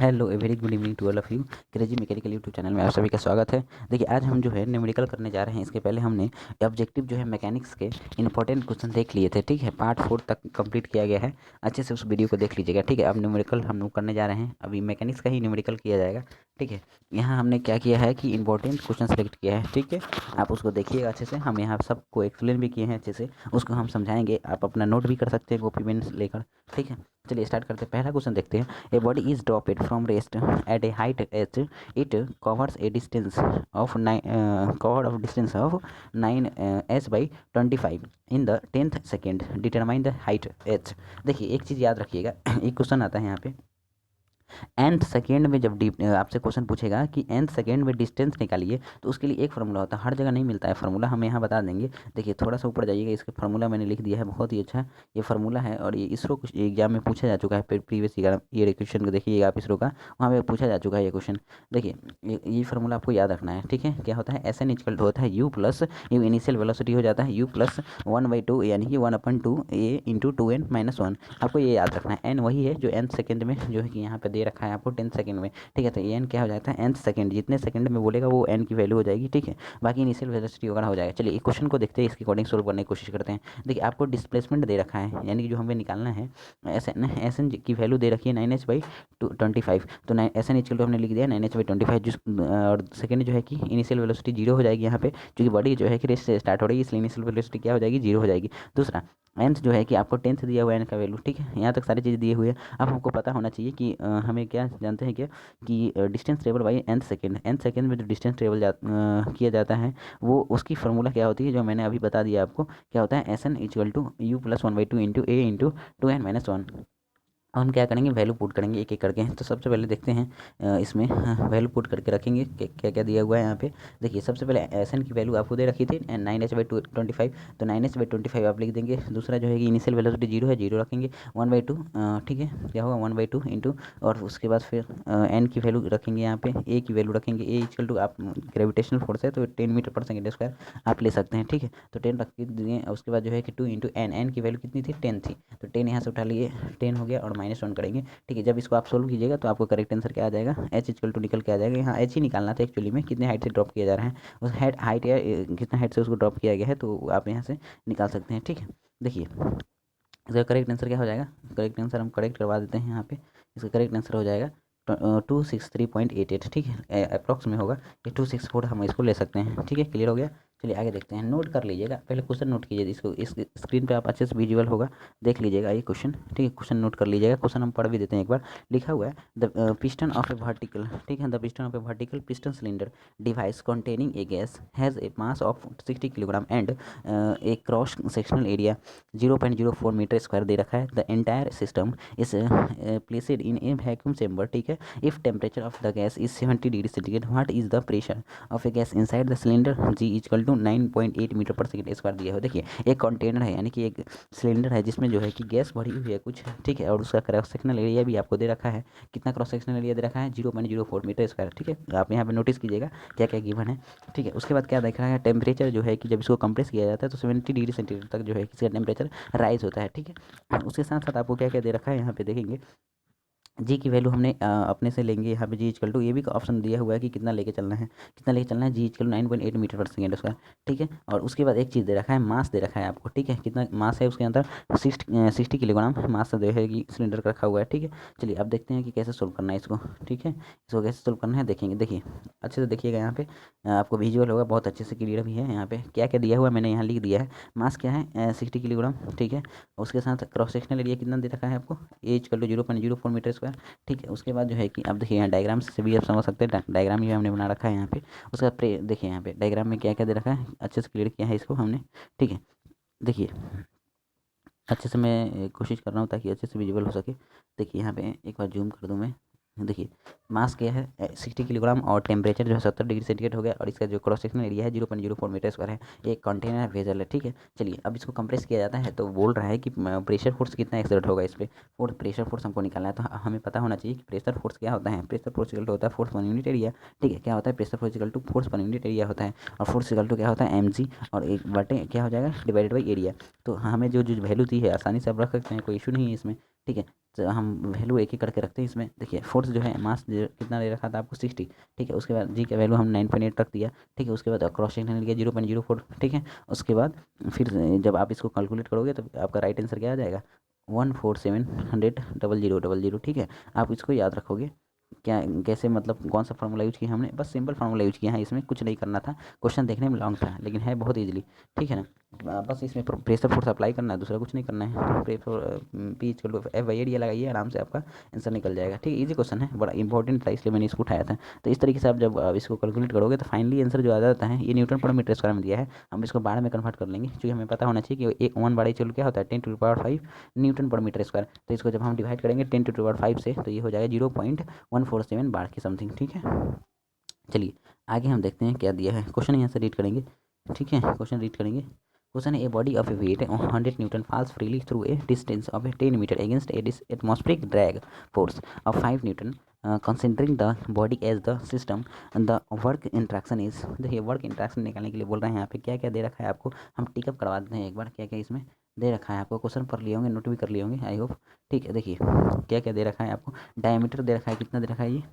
Hello a very good evening to all of you. Crazy mechanical YouTube channel में आप सभी का स्वागत है। देखिए आज हम जो है न्यूमेरिकल करने जा रहे हैं। इसके पहले हमने ऑब्जेक्टिव जो है मैकेनिक्स के इंपॉर्टेंट क्वेश्चन देख लिए थे, ठीक है। पार्ट 4 तक कंप्लीट किया गया है, अच्छे से उस वीडियो को देख लीजिएगा, ठीक है। अब न्यूमेरिकल हम लोग करने जा रहे हैं, अभी मैकेनिक्स का ही न्यूमेरिकल किया जाएगा, ठीक है। यहाँ हमने क्या किया है कि इंपॉर्टेंट क्वेश्चन सेलेक्ट किया है, ठीक है। आप उसको देखिएगा अच्छे से, हम यहाँ सबको एक्सप्लेन भी किए हैं अच्छे से, उसको हम समझाएंगे। आप अपना नोट भी कर सकते हैं कॉपी पेन लेकर, ठीक है। चलिए स्टार्ट करते हैं। पहला क्वेश्चन देखते हैं। A body is dropped from rest at a height h, it covers a distance of 9 h by 25 in the 10th second. Determine the height h। देखिए एक चीज़ याद रखिएगा एक क्वेश्चन आता है यहाँ पे, nth सेकेंड में जब आपसे क्वेश्चन पूछेगा कि nth सेकेंड में डिस्टेंस निकालिए, तो उसके लिए एक फार्मूला होता है, हर जगह नहीं मिलता है फार्मूला, हम यहाँ बता देंगे। देखिए थोड़ा सा ऊपर जाइएगा, इसके फार्मूला मैंने लिख दिया है, बहुत ही अच्छा ये फार्मूला है और ये इसरो कुछ एग्जाम में पूछा जा चुका है। प्रीवियस ईयर क्वेश्चन को देखिएगा आप इसरो का, वहाँ पर पूछा जा चुका है ये क्वेश्चन। देखिए ये फार्मूला आपको याद रखना है, ठीक है। क्या होता है, एस एन इक्वल टू होता है you plus you initial velocity हो जाता है यू प्लस 1/2 यानी कि 1/2 ए इंटू 2n-1। आपको ये याद रखना है। एन वही है जो nth सेकेंड में जो है कि यहाँ पे दे रखा है आपको 10 सेकंड में, ठीक है। तो एन क्या हो जाता है, nth सेकंड, जितने सेकंड में बोलेगा वो एन की वैल्यू हो जाएगी, ठीक है। बाकी इनिशियल वेलोसिटी वगैरह हो जाएगा। चलिए इस क्वेश्चन को देखते हैं, इसके अकॉर्डिंग सोल्व करने की कोशिश करते हैं। देखिए आपको डिस्प्लेसमेंट दे रखा है, यानी कि जो हमें निकालना है, एस एन की वैल्यू दे रखी है 9h/25। तो एस एन इक्वल टू हमने लिख दिया 9h/25, जिस और सेकंड जो है कि इनिशियल वेलोसिटी जीरो हो जाएगी यहाँ पे, क्योंकि बॉडी जो है कि रेस्ट से स्टार्ट हो रही है, इसलिए इनिशियल वेलोसिटी क्या हो जाएगी, जीरो हो जाएगी। दूसरा nth जो है कि आपको 10th दिया हुआ है n का वैल्यू, ठीक है। यहाँ तक सारी चीज़ दी हुई है। अब हमको पता होना चाहिए कि हमें क्या जानते हैं क्या कि distance travel by nth second में जो डिस्टेंस ट्रेवल किया जाता है, वो उसकी फार्मूला क्या होती है, जो मैंने अभी बता दिया आपको। क्या होता है, S N equal to U plus 1/2 into A into 2n-1। हम क्या करेंगे, वैल्यू पुट करेंगे एक एक करके। तो सबसे पहले देखते हैं इसमें वैल्यू पुट करके रखेंगे क्या क्या दिया हुआ है यहाँ पे। देखिए सबसे पहले एस एन की वैल्यू आपको दे रखी थी 9h/25, तो 9h/25 आप लिख देंगे। दूसरा जो है कि इनिशियल वेलोसिटी जीरो है, जीरो रखेंगे। 1/2, ठीक है, क्या होगा 1/2 इंटू, और उसके बाद फिर एन की वैल्यू रखेंगे यहाँ पे, ए की वैल्यू रखेंगे। ए इक्वल टू आप ग्रेविटेशनल फोर्स है तो 10 मीटर पर सेकेंड स्क्वायर आप ले सकते हैं, ठीक है। तो 10 रख के दिए। उसके बाद जो है कि 2 इंटू एन, एन की वैल्यू कितनी थी, 10 थी, तो 10 यहाँ से उठा लिए, 10 हो गया और -1 करेंगे, ठीक है। जब इसको आप सोल्व कीजिएगा तो आपको करेक्ट आंसर क्या आ जाएगा, एच इक्वल टू निकल के आ जाएगा। यहाँ एच ही निकालना था एक्चुअली में, कितने हाइट से ड्रॉप किया जा रहा है, उस हाइट या कितना हाइट से उसको ड्रॉप किया गया है, तो आप यहाँ से निकाल सकते हैं, ठीक है। देखिए इसका करेक्ट आंसर क्या हो जाएगा, करेक्ट आंसर हम करेक्ट करवा देते हैं यहाँ पे। इसका करेक्ट आंसर हो जाएगा 263.88, ठीक है। अप्रॉक्स में होगा ये 264, हम इसको ले सकते हैं, ठीक है। क्लियर हो गया। चलिए आगे देखते हैं। नोट कर लीजिएगा, पहले क्वेश्चन नोट कीजिए, इसको इस स्क्रीन पे आप अच्छे से विजुअल होगा, देख लीजिएगा ये क्वेश्चन, ठीक है। क्वेश्चन नोट कर लीजिएगा, क्वेश्चन हम पढ़ भी देते हैं एक बार। लिखा हुआ है the piston of a vertical, ठीक है, the piston of a vertical piston cylinder device containing a gas has a mass of 60 kilogram and a cross sectional area 0.04 metre square दे रखा है। The entire system is placed in a vacuum chamber, ठीक है। If temperature of the gas is 70 degree centigrade, what is the pressure of a gas inside the cylinder, ji equal to 9.8 metre per second square दिया हो। देखिए एक container है, यानी कि एक सिलेंडर है जिसमें जो है कि गैस भरी हुई है कुछ, ठीक है, और उसका क्रॉस सेक्शनल एरिया भी आपको दे रखा है। कितना क्रॉस सेक्शनल एरिया दे रखा है, 0.04 मीटर स्क्वायर, ठीक है। आप यहाँ पे नोटिस कीजिएगा क्या क्या गिवन है, ठीक है। उसके बाद क्या देख रहा है, टेम्परेचर जो है कि जब इसको कंप्रेस किया जाता है तो 70 डिग्री सेंटीग्रेड तक जो है इसका टेम्परेचर राइज होता है, ठीक है। उसके साथ साथ आपको क्या क्या दे रखा है यहाँ पे देखेंगे। जी की वैल्यू हमने अपने से लेंगे यहाँ पे, जी इक्वल टू, ये भी ऑप्शन दिया हुआ है कि कितना लेके चलना है, कितना लेके चलना है, जी equal 9.8 metre per second square, ठीक है। और उसके बाद एक चीज़ दे रखा है, मास दे रखा है आपको, ठीक है। कितना मास है उसके अंदर, 60 किलोग्राम मास जो है कि सिलेंडर का रखा हुआ है, ठीक है। चलिए अब देखते हैं कि कैसे सोल्व करना है इसको, ठीक है। इसको कैसे सोल्व करना है देखेंगे। देखिए अच्छे से देखिएगा, यहाँ पे आपको विजुअल होगा, बहुत अच्छे से क्लियर भी है। यहाँ पे क्या क्या दिया हुआ है मैंने यहाँ लिख दिया है। मास क्या है, 60 किलोग्राम, ठीक है। उसके साथ क्रॉस सेक्शनल एरिया कितना दे रखा है आपको, ए इक्वल टू 0.04 मीटर स्क्वायर, ठीक है। उसके बाद जो है कि अब देखिए यहाँ डायग्राम से भी आप समझ सकते हैं, डायग्राम ही हमने बना रखा है यहाँ पे। उसका देखिए यहाँ पे डायग्राम में क्या क्या दे रखा है, अच्छे से क्लियर किया है इसको हमने, ठीक है। देखिए अच्छे से मैं कोशिश कर रहा हूँ ताकि अच्छे से विजुअल हो सके। देखिए यहाँ पे एक बार जूम कर दूँ मैं। देखिए मास क्या है, 60 किलोग्राम, और टेम्परेचर जो है 70 डिग्री सेंटीग्रेड हो गया, और इसका जो क्रॉस सेक्शनल एरिया है 0.04 मीटर स्क्वायर है। एक कंटेनर वेजल है, ठीक है। चलिए अब इसको कंप्रेस किया जाता है तो बोल रहा है कि प्रेशर फोर्स कितना एक्सर्ट होगा इस पर, प्रेशर फोर्स हमको निकालना है। तो हमें पता होना चाहिए कि प्रेशर फोर्स क्या होता है। प्रेशर फोर्स इक्वल टू होता है फोर्स पर यूनिट एरिया, ठीक है। क्या होता है, pressure force equal to force per unit area होता है, और फोर्स इक्वल टू क्या होता है, mg, और एक बटे क्या हो जाएगा, डिवाइडेड बाई एरिया। तो हमें जो जो वैल्यू दी है आसानी से आप रख सकते हैं, कोई इशू नहीं है इसमें, ठीक है। तो हम वैल्यू एक ही करके रखते हैं इसमें। देखिए फोर्स जो है मास कितना दे रखा था आपको 60, ठीक है। उसके बाद जी का वैल्यू हम 9.8 रख दिया, ठीक है। उसके बाद क्रॉस सेक्शन लिया 0.04, ठीक है। उसके बाद फिर जब आप इसको कैलकुलेट करोगे तो आपका राइट आंसर क्या आ जाएगा, 14700 ठीक है। आप इसको याद रखोगे क्या, कैसे मतलब कौन सा फार्मूला यूज किया हमने, बस सिंपल फार्मूला यूज किया है, इसमें कुछ नहीं करना था। क्वेश्चन देखने में लॉन्ग था लेकिन है बहुत इजीली, ठीक है ना। बस इसमें प्रेशर फोर्स अप्लाई करना है, दूसरा कुछ नहीं करना है। Pressure P equal to F by area लगाइए, आराम से आपका आंसर निकल जाएगा, ठीक है। इजी क्वेश्चन है, बड़ा इंपॉर्टेंट था इसलिए मैंने इसको उठाया था। तो इस तरीके से आप जब इसको कैलकुलेट करोगे तो फाइनली आंसर जो आ जाता है, ये न्यूटन पर मीटर स्क्वायर में दिया है, हम इसको बार में कन्वर्ट कर लेंगे, क्योंकि हमें पता होना चाहिए कि एक 1/4 क्या होता है 10⁵ न्यूटन पर मीटर स्क्वायर। तो इसको जब हम डिवाइड करेंगे 10⁵ से तो ये हो जाएगा 0.147 बार की समथिंग, ठीक है। चलिए आगे हम देखते हैं क्या दिया है। क्वेश्चन यहाँ से रीड करेंगे, ठीक है। क्वेश्चन रीड करेंगे। क्वेश्चन है, a body of a weight 100 newton falls freely through a distance of 10 metre against a atmospheric drag force of 5 newton, considering the body as the system and the work interaction is। देखिए work interaction निकालने के लिए बोल रहे हैं यहाँ पे क्या क्या दे रखा है आपको, हम टिकअप करवा देते हैं एक बार क्या क्या इसमें दे रखा है आपको। क्वेश्चन पढ़ लिए होंगे, नोट भी कर लिए होंगे आई होप, ठीक है। देखिए क्या क्या दे रखा है आपको, डायमीटर दे रखा है, कितना दे रखा है ये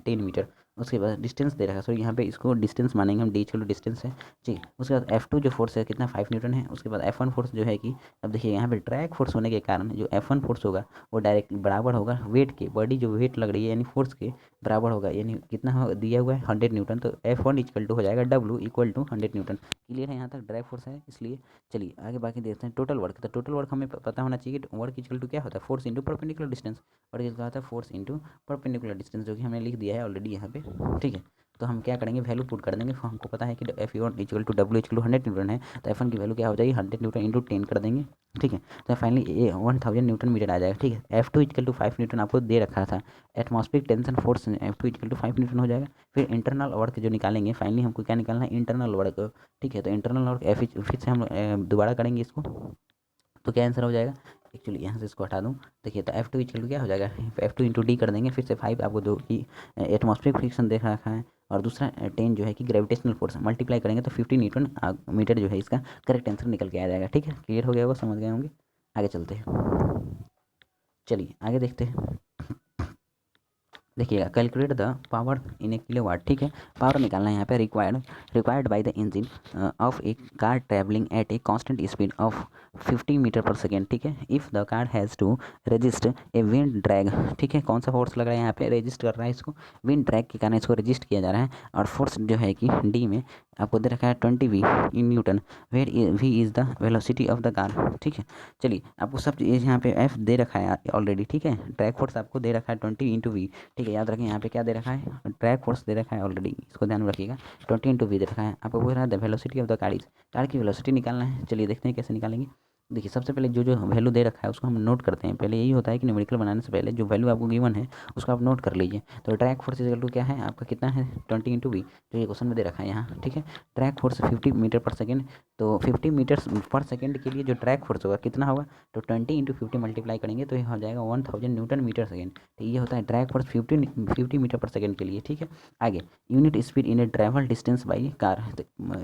10 मीटर। उसके बाद डिस्टेंस दे रखा है, सॉरी यहाँ पे इसको डिस्टेंस मानेंगे हम, डी चलो डिस्टेंस है जी। उसके बाद F2 जो फोर्स है कितना 5 न्यूटन है। उसके बाद F1 फोर्स जो है कि अब देखिए यहाँ पे ड्रैग फोर्स होने के कारण जो F1 फोर्स होगा वो डायरेक्ट बराबर होगा वेट के, बॉडी जो वेट लग रही है यानी फोर्स के बराबर होगा, यानी कितना दिया हुआ है 100 न्यूटन। तो F1 इक्वल टू हो जाएगा W equal to 100 newton. Clear है यहाँ तक, ड्रैग फोर्स है इसलिए। चलिए आगे बाकी देखते हैं टोटल वर्क। तो टोटल वर्क हमें पता होना चाहिए, वर्क इक्वल टू क्या होता है, फोर्स इंटू परपेंडिकुलर डिस्टेंस। और इसका होता है फोर्स इंटू परपेंडिकुलर डिस्टेंस, जो कि हमने लिख दिया है ऑलरेडी यहाँ पे, ठीक है। तो हम क्या करेंगे, वैल्यू पुट कर देंगे। हमको पता है कि F1 equal to W equal to 100 newton है, तो F1 की वैल्यू क्या हो जाएगी 100 न्यूटन इंटू 10 कर देंगे, ठीक है। तो फाइनली ये 1000 न्यूटन मीटर आ जाएगा, ठीक है। F2 इक्वल टू 5 न्यूटन आपको दे रखा था, atmospheric tension force F2 equal to 5 newton हो जाएगा। फिर इंटरनल वर्क जो निकालेंगे, फाइनली हमको क्या निकालना है, इंटरनल वर्क, ठीक है। तो इंटरनल वर्क F फिर से हम दोबारा करेंगे इसको, तो क्या आंसर हो जाएगा, एक्चुअली यहाँ से इसको हटा दूँ। देखिए तो F2 इक्वल टू क्या हो जाएगा, F2 इंटू डी कर देंगे, फिर से 5 आपको दो कि एटमॉस्फेरिक फ्रिक्शन देख रखा है, और दूसरा 10 जो है कि ग्रेविटेशनल फोर्स मल्टीप्लाई करेंगे तो 50 न्यूटन मीटर जो है इसका करेक्ट आंसर निकल के आ जाएगा, ठीक है। क्लियर हो गया होगा, समझ गए होंगे। आगे चलते हैं, चलिए आगे देखते हैं। देखिएगा calculate the power in a kilowatt, ठीक है। पावर निकालना है यहाँ पे, required by the engine of a car travelling at a constant speed of 50 metre per second, ठीक है। If the car has to resist a wind drag, ठीक है। कौन सा फोर्स लग रहा है यहाँ पे, रजिस्ट कर रहा है इसको, विंड ड्रैग के कारण इसको रजिस्ट किया जा रहा है। और फोर्स जो है कि डी में आपको दे रखा है 20 V in newton, where V is the velocity of the car, ठीक है। चलिए आपको सब चीज़ यहाँ पे F दे रखा है ऑलरेडी, ठीक है। ड्रैग फोर्स आपको दे रखा है 20 × V, ठीक है। याद रखें यहाँ पे क्या दे रखा है, ड्रैग फोर्स दे रखा है ऑलरेडी, इसको ध्यान में रखिएगा। 20 × V दे रखा है आपको, पूछ रहा है the velocity of the car, car की वेलोसिटी निकालना है। चलिए देखते हैं कैसे निकालेंगे। देखिए सबसे पहले जो जो वैल्यू दे रखा है उसको हम नोट करते हैं। पहले यही होता है कि न्यूमेरिकल बनाने से पहले जो वैल्यू आपको गिवन है उसको आप नोट कर लीजिए। तो ड्रैग फोर्स इक्वल टू क्या है आपका, कितना है 20 × V, जो ये क्वेश्चन में दे रखा है यहाँ, ठीक है। Drag force 50 metre per second, तो 50 मीटर पर सेकेंड के लिए जो ड्रैग फोर्स होगा कितना होगा, तो 20 × 50 मल्टीप्लाई करेंगे तो ये हो जाएगा 1000 न्यूटन मीटर सेकेंड। तो ये होता है drag force 50 metre per second के लिए, ठीक है। आगे unit speed in A travel distance by car,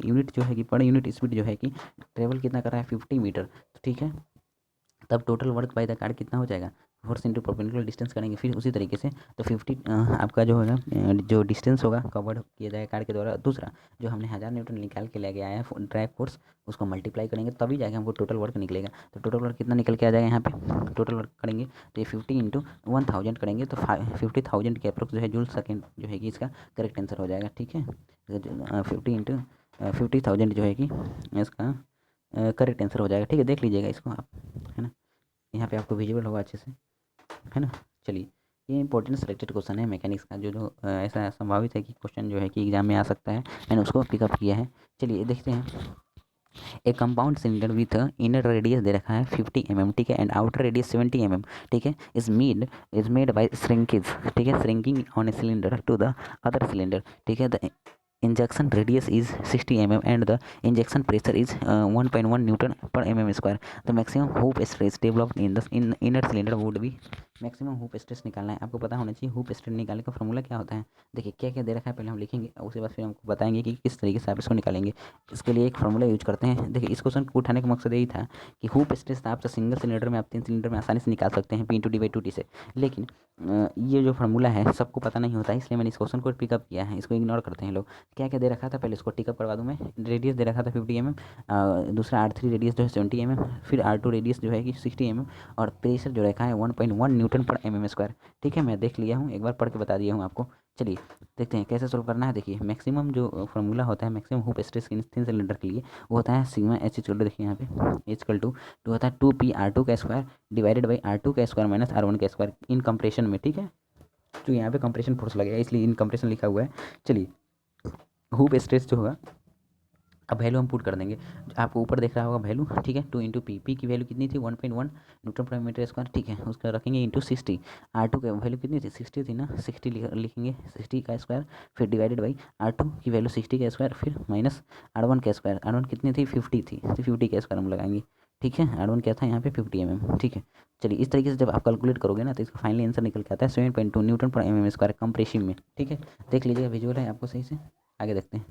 unit जो है कि पर यूनिट स्पीड जो है कि ट्रेवल कितना कर रहा है 50 मीटर, ठीक है। तब total work by the car कितना हो जाएगा, फोर्स इंटू परपेंडिकुलर डिस्टेंस करेंगे। फिर उसी तरीके से तो 50 आपका जो होगा जो डिस्टेंस होगा कवर्ड किया जाएगा कार के द्वारा, दूसरा जो हमने 1000 न्यूटन निकाल के ले गया है ड्रैग फोर्स, उसको मल्टीप्लाई करेंगे तभी जाके हमको टोटल वर्क निकलेगा। तो टोटल वर्क कितना निकल के आ जाएगा यहाँ पे, टोटल वर्क करेंगे तो ये 50 × 1000 करेंगे तो 50,000 के अप्रोक्स जो है जूल सेकेंड जो है कि इसका करेक्ट आंसर हो जाएगा, ठीक है। 50 × 50,000 जो है कि इसका करेक्ट आंसर हो जाएगा, ठीक है। देख लीजिएगा इसको आप, है ना, यहाँ पे आपको विजिबल होगा अच्छे से, है ना। चलिए ये इंपॉर्टेंट सिलेक्टेड क्वेश्चन है मैकेनिक्स का, जो ऐसा संभावित है कि क्वेश्चन जो है कि एग्जाम में आ सकता है, मैंने उसको पिकअप किया है। चलिए देखते हैं। एक compound cylinder with inner radius दे रखा है 50 mm, ठीक है, एंड आउटर रेडियस 70 mm, ठीक है, इज मेड बाय श्रिंकेज, ठीक है, shrinking on a cylinder to the other cylinder, ठीक है। The injection radius is 60 mm and the injection pressure is 1.1 Newton per mm square. The maximum hoop stress developed in the inner cylinder would be, maximum hoop stress निकालना है, आपको पता होना चाहिए hoop stress निकालने का फॉर्मूला क्या होता है। देखिए क्या क्या दे रखा है पहले हम लिखेंगे, और उसके बाद फिर हमको बताएंगे कि किस तरीके से आप इसको निकालेंगे। इसके लिए एक फॉर्मूला यूज करते हैं। देखिए इस क्वेश्चन को उठाने का मकसद यही था कि हुप स्ट्रेस आप सिंगल सिलेंडर में, आप 3 सिलेंडर में आसानी से निकाल सकते हैं P/D/2T से, लेकिन ये जो फार्मूला है सबको पता नहीं होता है, इसलिए मैंने इस क्वेश्चन को पिकअप किया है। इसको इग्नोर करते हैं लोग। क्या क्या दे रखा था पहले इसको टिकअप करवा दूँ मैं। रेडियस दे रखा था 50 mm, दूसरा R3 रेडियस जो है 70 mm, फिर R2 रेडियस जो है कि 60 mm, और प्रेशर जो रखा है 1.1 न्यूटन पर mm²। ठीक है, मैं देख लिया हूँ, एक बार पढ़ के बता दिया हूँ आपको। चलिए देखते हैं कैसे सोल्व करना है। देखिए मैक्सिमम जो फार्मूला होता है maximum hoop stress in 3 cylinder के लिए, वो होता है सिग्मा H इक्वल टू, देखिए यहाँ पे H इक्वल टू होता है 2P/R2 का स्क्वायर डिवाइडेड बाई R2 का स्क्वायर माइनस R1 का स्क्वायर इन कंप्रेशन में। ठीक है, तो यहाँ पे कंप्रेशन फोर्स लगेगा इसलिए इन कंप्रेशन लिखा हुआ है। चलिए हुप स्ट्रेस जो होगा, अब वैल्यू हम पुट कर देंगे, आपको ऊपर देख रहा होगा वैल्यू। ठीक है, 2 इंटू पी की वैल्यू कितनी थी 1.1 न्यूटन पर मीटर स्क्वायर। ठीक है, उसका रखेंगे इंटू 60। R2 की वैल्यू कितनी थी 60 थी ना, 60 लिखेंगे 60 का स्क्वायर, फिर डिवाइडेड बाई R2 की वैल्यू 60 का स्क्वायर, फिर माइनस R1 का स्क्वायर। R1 कितनी थी 50 थी, तो 50 का स्क्वायर हम लगाएंगे। ठीक है, R1 क्या था यहाँ पे 50 mm। ठीक है, चलिए इस तरीके से जब आप कैलकुलेट करोगे ना तो इसका फाइनली आंसर निकल के आता है 7.2 न्यूटन पर mm² कंप्रेशन में। ठीक है, देख लीजिएगा विजुअल है आपको सही से। आगे देखते हैं।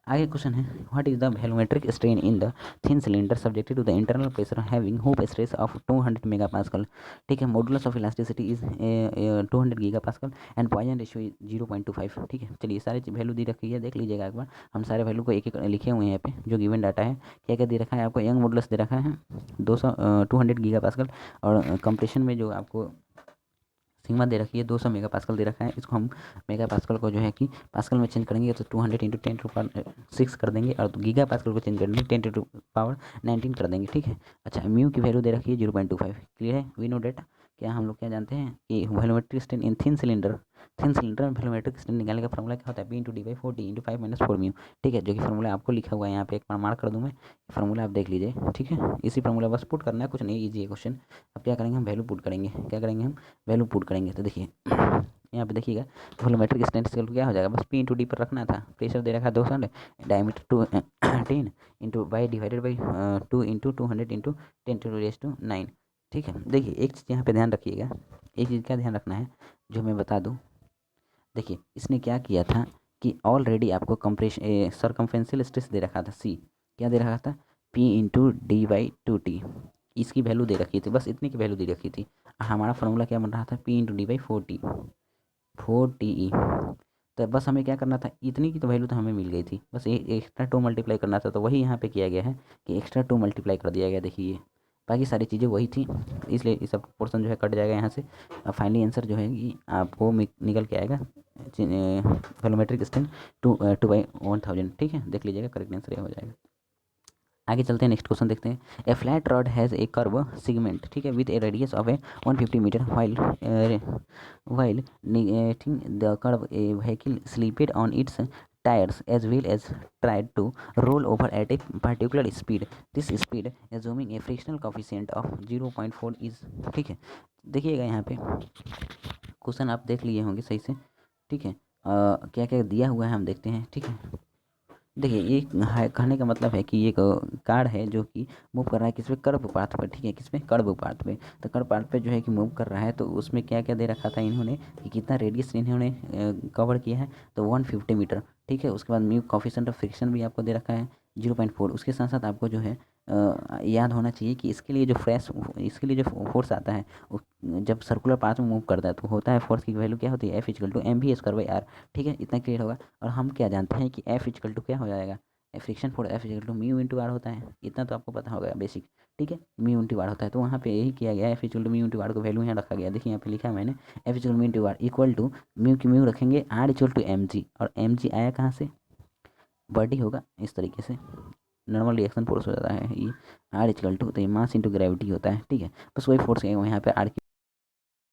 आगे क्वेश्चन है, what is the volumetric strain in the thin cylinder subjected to the internal pressure having hoop stress of 200 megapascal. ठीक है, modulus of elasticity is 200 gigapascal and Poisson ratio is 0.25। ठीक है, चलिए सारे वैल्यू दी रखी है, देख लीजिएगा एक बार। हम सारे वैल्यू को एक एक लिखे हुए हैं यहाँ पे जो गिवन डाटा है। क्या क्या दे रखा है आपको, यंग मॉडुलस दे रखा है 200 गीगापास्कल, और कंप्रेशन में जो आपको सिग्मा दे रखी है 200 मेगा पास्कल दे रखा है। इसको हम मेगा पास्कल को जो है कि पास्कल में चेंज करेंगे तो 200 इंटू 10⁻6 कर देंगे, और गीगा पास्कल को चेंज करेंगे 10⁻19 कर देंगे। ठीक है, अच्छा म्यू की वैल्यू दे रखी है 0.25। क्लियर है, वी नो डेट। क्या हम लोग क्या जानते हैं कि वॉल्यूमेट्रिक स्ट्रेन इन थिन सिलेंडर में वॉल्यूमेट्रिक स्ट्रेन निकालने का फॉर्मूला क्या होता है P/D/4T इंटू 5 - 4 म्यू। ठीक है, जो कि फॉर्मूला आपको लिखा हुआ है यहाँ पे, एक बार मार्क कर दूँ मैं, फॉर्मूला आप देख लीजिए। ठीक है, इसी फॉर्मूला बस पुट करना है, कुछ नहीं, ईजी है क्वेश्चन। अब क्या करेंगे हम, वैल्यू पुट करेंगे। क्या करेंगे हम, वैल्यू पुट करेंगे। तो देखिए यहाँ पे देखिएगा वॉल्यूमेट्रिक स्ट्रेन क्या हो जाएगा, बस P/D पर रखना था। प्रेशर दे रखा है 200, diameter 10 into by divided by 2 into 200 into 10⁻9। ठीक है, देखिए एक चीज़ यहाँ पे ध्यान रखिएगा, एक चीज़ का ध्यान रखना है जो मैं बता दूँ। देखिए इसने क्या किया था कि ऑलरेडी आपको कंप्रेशन सरकमफेरेंशियल स्ट्रेस दे रखा था C, क्या दे रखा था P/D/2T। इसकी वैल्यू दे रखी थी, बस इतनी की वैल्यू दे रखी थी। हमारा फार्मूला क्या बन रहा था P/D/4T 4TE। तो बस हमें क्या करना था, इतनी की तो वैल्यू तो हमें मिल गई थी, बस एक्स्ट्रा 2 मल्टीप्लाई करना था, तो वही यहाँ पे किया गया है कि एक्स्ट्रा 2 मल्टीप्लाई कर दिया गया। देखिए बाकी सारी चीज़ें वही थी, इसलिए इस सब पोर्सन जो है कट जाएगा यहाँ से। फाइनली आंसर जो है कि आपको निकल के आएगा वॉल्यूमेट्रिक स्ट्रेन 2/1000। ठीक है, देख लीजिएगा करेक्ट आंसर ये हो जाएगा। आगे चलते हैं, नेक्स्ट क्वेश्चन देखते हैं। A flat rod has a curve segment, ठीक है, with a radius of a 150 metre while negating the curve a vehicle slipped on its tires as well as tried to roll over at a particular speed. This speed assuming a frictional coefficient of 0.4 is। ठीक है, देखिएगा यहाँ पे question आप देख लिए होंगे सही से। ठीक है, क्या क्या दिया हुआ है हम देखते हैं। ठीक है, देखिए ये कहने का मतलब है कि एक कार है जो कि मूव कर रहा है किस पे, कर्व पाथ पर। ठीक है, किस पे, कर्व पाथ पे। तो कर्व पाथ पे जो है कि मूव कर रहा है, तो उसमें क्या क्या दे रखा था इन्होंने कि कितना रेडियस इन्होंने कवर किया है, तो 150 मीटर। ठीक है, उसके बाद म्यू कोफिशिएंट ऑफ फ्रिक्शन भी आपको दे रखा है 0.4। उसके साथ साथ आपको जो है याद होना चाहिए कि इसके लिए जो फोर्स आता है जब सर्कुलर पाथ में मूव करता है तो होता है, फोर्स की वैल्यू क्या होती है F=mv²/r। ठीक है, इतना क्लियर होगा। और हम क्या जानते हैं कि F = क्या हो जाएगा, फ्रिक्शन फोर्स F=μ×r होता है, इतना तो आपको पता होगा बेसिक। ठीक है, μ×r होता है, तो वहाँ पे यही किया गया, F=μ×r को वैल्यू यहाँ रखा गया। देखिए यहाँ पे लिखा है मैंने F=μ×r इक्वल टू म्यू की म्यू रखेंगे r=mg, और mg आया कहाँ से, बॉडी होगा इस तरीके से, नॉर्मल रिएक्शन फोर्स हो जाता है ये r = तो ये मास इंटू ग्रेविटी होता है। ठीक है, बस वही फोर्स यहाँ पे r